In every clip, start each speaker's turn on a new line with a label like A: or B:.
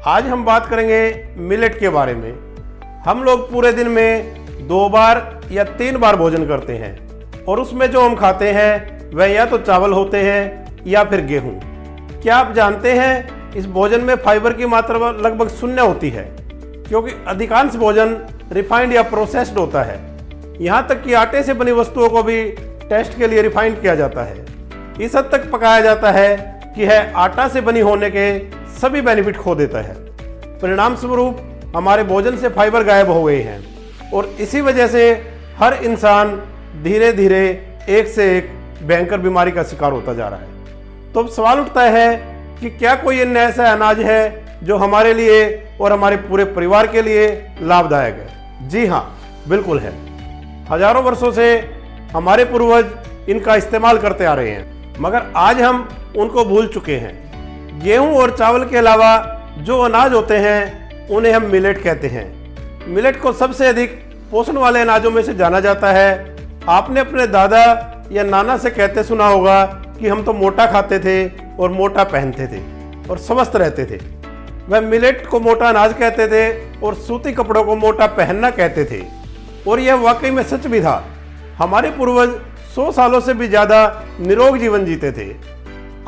A: आज हम बात करेंगे मिलेट के बारे में। हम लोग पूरे दिन में 2 बार या 3 बार भोजन करते हैं और उसमें जो हम खाते हैं वह या तो चावल होते हैं या फिर गेहूं। क्या आप जानते हैं इस भोजन में फाइबर की मात्रा लगभग 0 होती है, क्योंकि अधिकांश भोजन रिफाइंड या प्रोसेस्ड होता है। यहाँ तक कि आटे से बनी वस्तुओं को भी टेस्ट के लिए रिफाइंड किया जाता है। इस हद तक पकाया जाता है कि यह आटा से बनी होने के सभी बेनिफिट खो देता है। परिणाम स्वरूप हमारे भोजन से फाइबर गायब हो गए हैं और इसी वजह से हर इंसान धीरे धीरे एक से एक भयंकर बीमारी का शिकार होता जा रहा है। तो अब सवाल उठता है कि क्या कोई अन्य ऐसा अनाज है जो हमारे लिए और हमारे पूरे परिवार के लिए लाभदायक है? जी हाँ, बिल्कुल है। हजारों वर्षों से हमारे पूर्वज इनका इस्तेमाल करते आ रहे हैं, मगर आज हम उनको भूल चुके हैं। गेहूं और चावल के अलावा जो अनाज होते हैं उन्हें हम मिलेट कहते हैं। मिलेट को सबसे अधिक पोषण वाले अनाजों में से जाना जाता है। आपने अपने दादा या नाना से कहते सुना होगा कि हम तो मोटा खाते थे और मोटा पहनते थे और स्वस्थ रहते थे। वह मिलेट को मोटा अनाज कहते थे और सूती कपड़ों को मोटा पहनना कहते थे, और यह वाकई में सच भी था। हमारे पूर्वज 100 सालों से भी ज़्यादा निरोग जीवन जीते थे।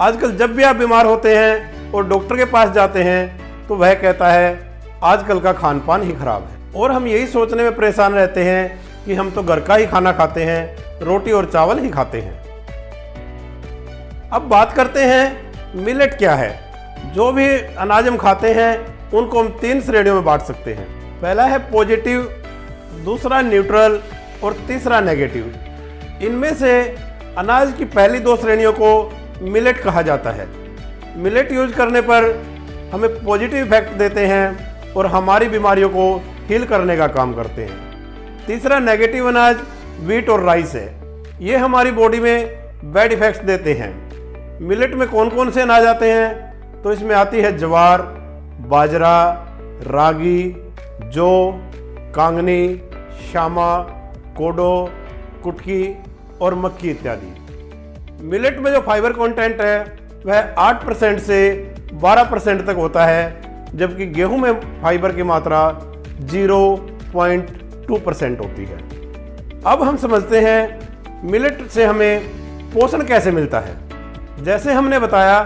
A: आजकल जब भी आप बीमार होते हैं और डॉक्टर के पास जाते हैं तो वह कहता है आजकल का खान पान ही खराब है, और हम यही सोचने में परेशान रहते हैं कि हम तो घर का ही खाना खाते हैं, रोटी और चावल ही खाते हैं। अब बात करते हैं मिलेट क्या है। जो भी अनाज हम खाते हैं उनको हम 3 श्रेणियों में बांट सकते हैं। पहला है पॉजिटिव, दूसरा न्यूट्रल और तीसरा नेगेटिव। इनमें से अनाज की पहली 2 श्रेणियों को मिलेट कहा जाता है। मिलेट यूज करने पर हमें पॉजिटिव इफेक्ट देते हैं और हमारी बीमारियों को हील करने का काम करते हैं। तीसरा नेगेटिव अनाज व्हीट और राइस है। ये हमारी बॉडी में बैड इफेक्ट्स देते हैं। मिलेट में कौन कौन से अनाज आते हैं? तो इसमें आती है ज्वार, बाजरा, रागी, जौ, कांगनी, शामा, कोडो, कुटकी और मक्की इत्यादि। मिलेट में जो फाइबर कंटेंट है वह 8% से 12% तक होता है, जबकि गेहूं में फाइबर की मात्रा 0.2% होती है। अब हम समझते हैं मिलेट से हमें पोषण कैसे मिलता है। जैसे हमने बताया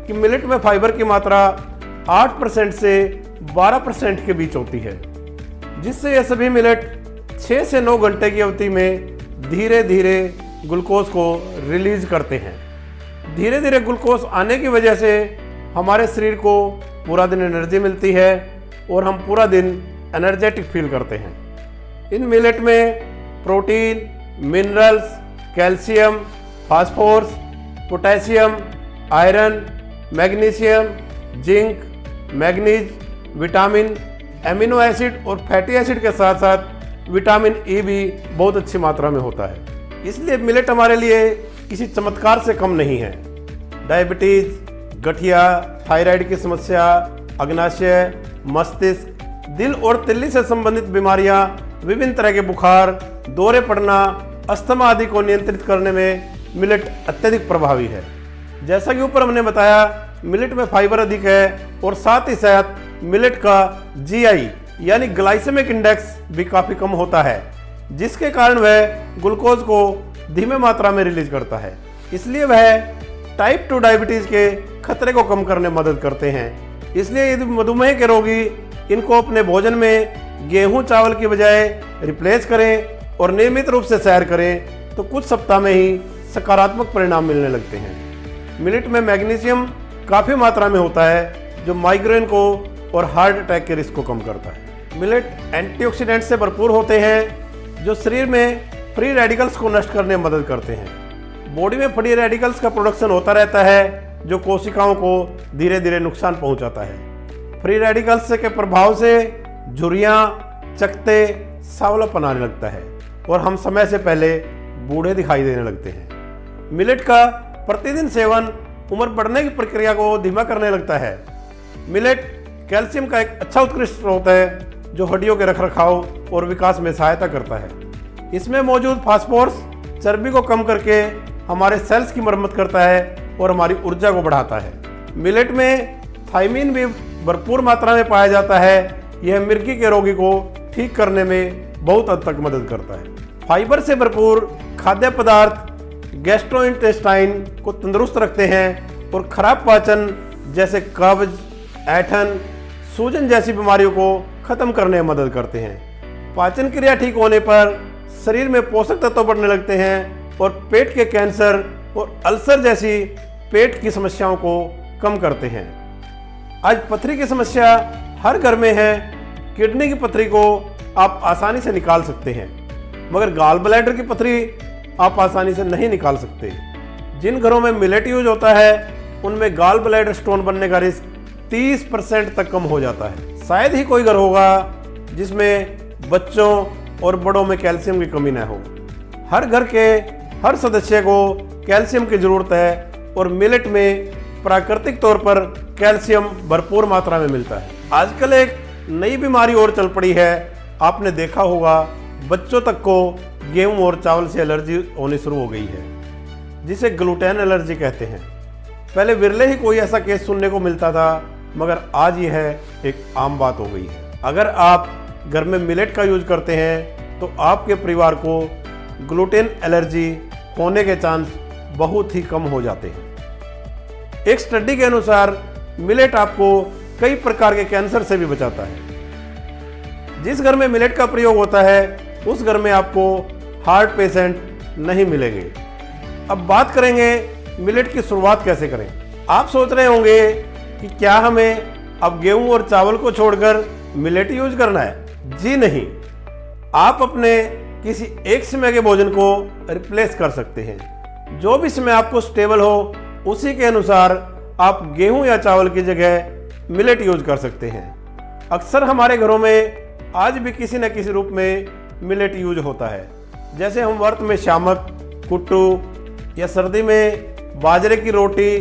A: कि मिलेट में फाइबर की मात्रा 8% से 12% के बीच होती है, जिससे ये सभी मिलेट 6 से 9 घंटे की अवधि में धीरे धीरे ग्लूकोज को रिलीज करते हैं। धीरे धीरे ग्लूकोज आने की वजह से हमारे शरीर को पूरा दिन एनर्जी मिलती है और हम पूरा दिन एनर्जेटिक फील करते हैं। इन मिलेट में protein, minerals, calcium, phosphorus, potassium, iron, magnesium, zinc, manganese, vitamin, amino acid और फैटी एसिड के साथ साथ विटामिन ई भी बहुत अच्छी मात्रा में होता है। इसलिए मिलेट हमारे लिए किसी चमत्कार से कम नहीं है। डायबिटीज, गठिया, थायराइड की समस्या, अग्नाशय, मस्तिष्क, दिल और तिल्ली से संबंधित बीमारियां, विभिन्न तरह के बुखार, दौरे पड़ना, अस्थमा आदि को नियंत्रित करने में मिलेट अत्यधिक प्रभावी है। जैसा कि ऊपर हमने बताया, मिलेट में फाइबर अधिक है और साथ ही साथ मिलेट का जीआई यानी ग्लाइसेमिक इंडेक्स भी काफ़ी कम होता है, जिसके कारण वह ग्लूकोज को धीमे मात्रा में रिलीज करता है। इसलिए वह टाइप 2 डायबिटीज़ के खतरे को कम करने में मदद करते हैं। इसलिए यदि मधुमेह के रोगी इनको अपने भोजन में गेहूं चावल की बजाय रिप्लेस करें और नियमित रूप से सैर करें तो कुछ सप्ताह में ही सकारात्मक परिणाम मिलने लगते हैं। मिलेट में मैग्नीशियम काफ़ी मात्रा में होता है, जो माइग्रेन को और हार्ट अटैक के रिस्क को कम करता है। मिलेट एंटीऑक्सीडेंट से भरपूर होते हैं, जो शरीर में फ्री रेडिकल्स को नष्ट करने में मदद करते हैं। बॉडी में फ्री रेडिकल्स का प्रोडक्शन होता रहता है, जो कोशिकाओं को धीरे धीरे नुकसान पहुंचाता है। फ्री रेडिकल्स के प्रभाव से झुर्रियाँ, चकते, सांवलापन आने लगता है और हम समय से पहले बूढ़े दिखाई देने लगते हैं। मिलेट का प्रतिदिन सेवन उम्र बढ़ने की प्रक्रिया को धीमा करने लगता है। मिलेट कैल्शियम का एक अच्छा उत्कृष्ट स्रोत है, जो हड्डियों के रखरखाव और विकास में सहायता करता है। इसमें मौजूद फास्फोरस चर्बी को कम करके हमारे सेल्स की मरम्मत करता है और हमारी ऊर्जा को बढ़ाता है। मिलेट में थायमीन भी भरपूर मात्रा में पाया जाता है, यह मिर्गी के रोगी को ठीक करने में बहुत हद तक मदद करता है। फाइबर से भरपूर खाद्य पदार्थ गैस्ट्रोइंटेस्टाइन को तंदुरुस्त रखते हैं और खराब पाचन जैसे कब्ज, ऐंठन, सूजन जैसी बीमारियों को खत्म करने में मदद करते हैं। पाचन क्रिया ठीक होने पर शरीर में पोषक तत्व बढ़ने लगते हैं और पेट के कैंसर और अल्सर जैसी पेट की समस्याओं को कम करते हैं। आज पथरी की समस्या हर घर में है। किडनी की पथरी को आप आसानी से निकाल सकते हैं, मगर गाल ब्लैडर की पथरी आप आसानी से नहीं निकाल सकते। जिन घरों में मिलेट यूज होता है उनमें गाल ब्लैडर स्टोन बनने का रिस्क 30% तक कम हो जाता है। शायद ही कोई घर होगा जिसमें बच्चों और बड़ों में कैल्शियम की कमी न हो। हर घर के हर सदस्य को कैल्शियम की जरूरत है और मिलेट में प्राकृतिक तौर पर कैल्शियम भरपूर मात्रा में मिलता है। आजकल एक नई बीमारी और चल पड़ी है, आपने देखा होगा, बच्चों तक को गेहूं और चावल से एलर्जी होनी शुरू हो गई है, जिसे ग्लूटेन एलर्जी कहते हैं। पहले विरले ही कोई ऐसा केस सुनने को मिलता था, मगर आज यह एक आम बात हो गई है। अगर आप घर में मिलेट का यूज करते हैं तो आपके परिवार को ग्लूटेन एलर्जी होने के चांस बहुत ही कम हो जाते हैं। एक स्टडी के अनुसार मिलेट आपको कई प्रकार के कैंसर से भी बचाता है। जिस घर में मिलेट का प्रयोग होता है उस घर में आपको हार्ट पेशेंट नहीं मिलेंगे। अब बात करेंगे मिलेट की शुरुआत कैसे करें। आप सोच रहे होंगे कि क्या हमें अब गेहूं और चावल को छोड़कर मिलेट यूज करना है। जी नहीं, आप अपने किसी एक समय के भोजन को रिप्लेस कर सकते हैं। जो भी समय आपको स्टेबल हो उसी के अनुसार आप गेहूं या चावल की जगह मिलेट यूज कर सकते हैं। अक्सर हमारे घरों में आज भी किसी न किसी रूप में मिलेट यूज होता है। जैसे हम व्रत में शामक, कुट्टू या सर्दी में बाजरे की रोटी,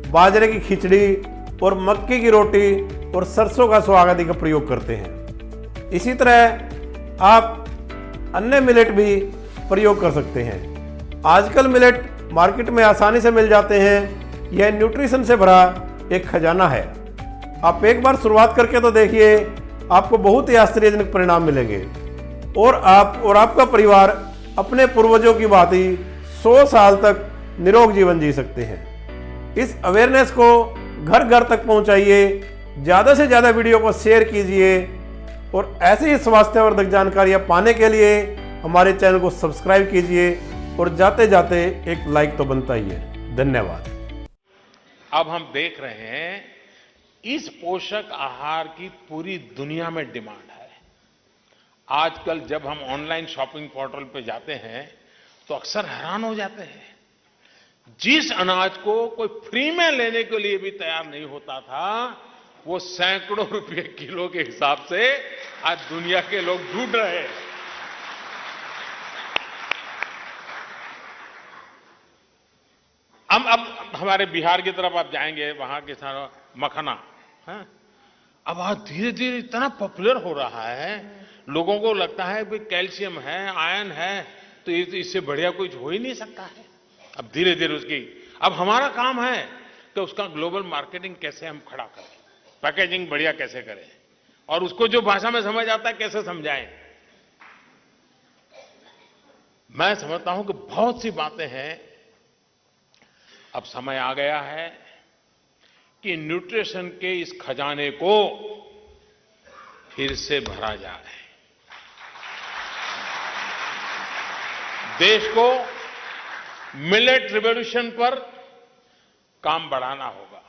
A: बाजरे की खिचड़ी और मक्की की रोटी और सरसों का स्वाग आदि का प्रयोग करते हैं। इसी तरह आप अन्य मिलेट भी प्रयोग कर सकते हैं। आजकल मिलेट मार्केट में आसानी से मिल जाते हैं। यह न्यूट्रिशन से भरा एक खजाना है। आप एक बार शुरुआत करके तो देखिए, आपको बहुत ही आश्चर्यजनक परिणाम मिलेंगे और आप और आपका परिवार अपने पूर्वजों की भांति 100 साल तक निरोग जीवन जी सकते हैं। इस अवेयरनेस को घर घर तक पहुंचाइए, ज़्यादा से ज़्यादा वीडियो को शेयर कीजिए और ऐसे ही स्वास्थ्यवर्धक जानकारियाँ पाने के लिए हमारे चैनल को सब्सक्राइब कीजिए और जाते जाते एक लाइक तो बनता ही है। धन्यवाद।
B: अब हम देख रहे हैं इस पोषक आहार की पूरी दुनिया में डिमांड है। आजकल जब हम ऑनलाइन शॉपिंग पोर्टल पे जाते हैं तो अक्सर हैरान हो जाते हैं। जिस अनाज को कोई फ्री में लेने के लिए भी तैयार नहीं होता था, वो सैकड़ों रुपए किलो के हिसाब से आज दुनिया के लोग ढूंढ रहे हैं। अब हमारे बिहार की तरफ आप जाएंगे, वहां के सारा मखना है, अब आज धीरे धीरे इतना पॉपुलर हो रहा है, लोगों को लगता है भाई कैल्शियम है, आयरन है, तो इससे बढ़िया कुछ हो ही नहीं सकता है। अब धीरे धीरे उसकी, अब हमारा काम है कि उसका ग्लोबल मार्केटिंग कैसे हम खड़ा करें, पैकेजिंग बढ़िया कैसे करें और उसको जो भाषा में समझ आता है कैसे समझाएं। मैं समझता हूं कि बहुत सी बातें हैं। अब समय आ गया है कि न्यूट्रिशन के इस खजाने को फिर से भरा जाए। देश को मिलेट रिवॉल्यूशन पर काम बढ़ाना होगा।